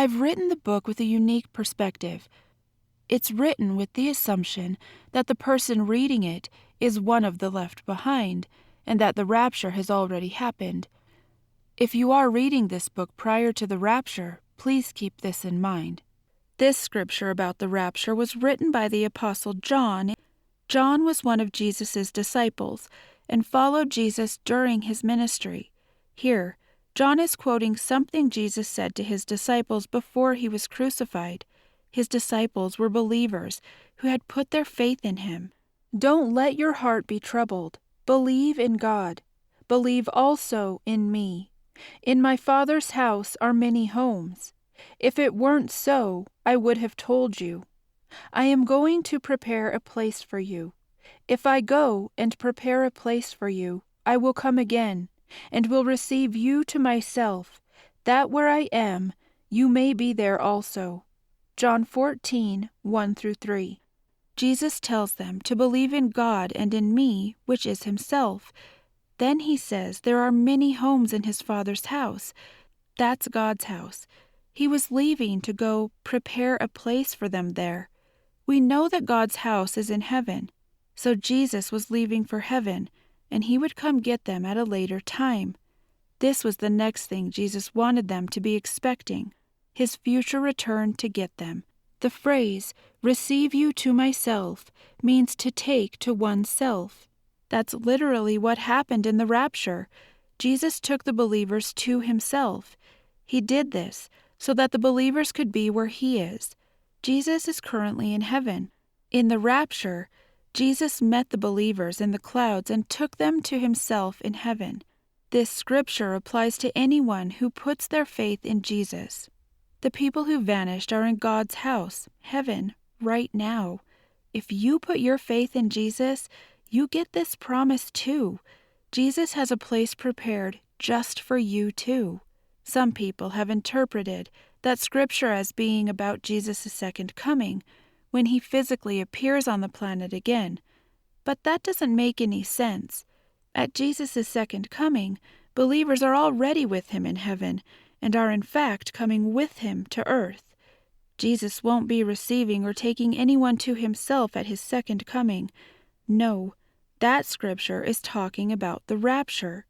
I've written the book with a unique perspective. It's written with the assumption that the person reading it is one of the left behind, and that the rapture has already happened. If you are reading this book prior to the rapture, please keep this in mind. This scripture about the rapture was written by the Apostle John. John was one of Jesus' disciples and followed Jesus during his ministry. Here, John is quoting something Jesus said to his disciples before he was crucified. His disciples were believers who had put their faith in him. Don't let your heart be troubled. Believe in God. Believe also in me. In my Father's house are many homes. If it weren't so, I would have told you. I am going to prepare a place for you. If I go and prepare a place for you, I will come again, and will receive you to myself, that where I am, you may be there also. John 14, 1-3. Jesus tells them to believe in God and in me, which is himself. Then he says there are many homes in his Father's house. That's God's house. He was leaving to go prepare a place for them there. We know that God's house is in heaven, so Jesus was leaving for heaven, and he would come get them at a later time. This was the next thing Jesus wanted them to be expecting, his future return to get them. The phrase, receive you to myself, means to take to oneself. That's literally what happened in the rapture. Jesus took the believers to himself. He did this so that the believers could be where he is. Jesus is currently in heaven. In the rapture, Jesus met the believers in the clouds and took them to himself in heaven. This scripture applies to anyone who puts their faith in Jesus. The people who vanished are in God's house, heaven, right now. If you put your faith in Jesus, you get this promise too. Jesus has a place prepared just for you too. Some people have interpreted that scripture as being about Jesus' second coming, when he physically appears on the planet again. But that doesn't make any sense. At Jesus' second coming, believers are already with him in heaven, and are in fact coming with him to earth. Jesus won't be receiving or taking anyone to himself at his second coming. No, that scripture is talking about the rapture.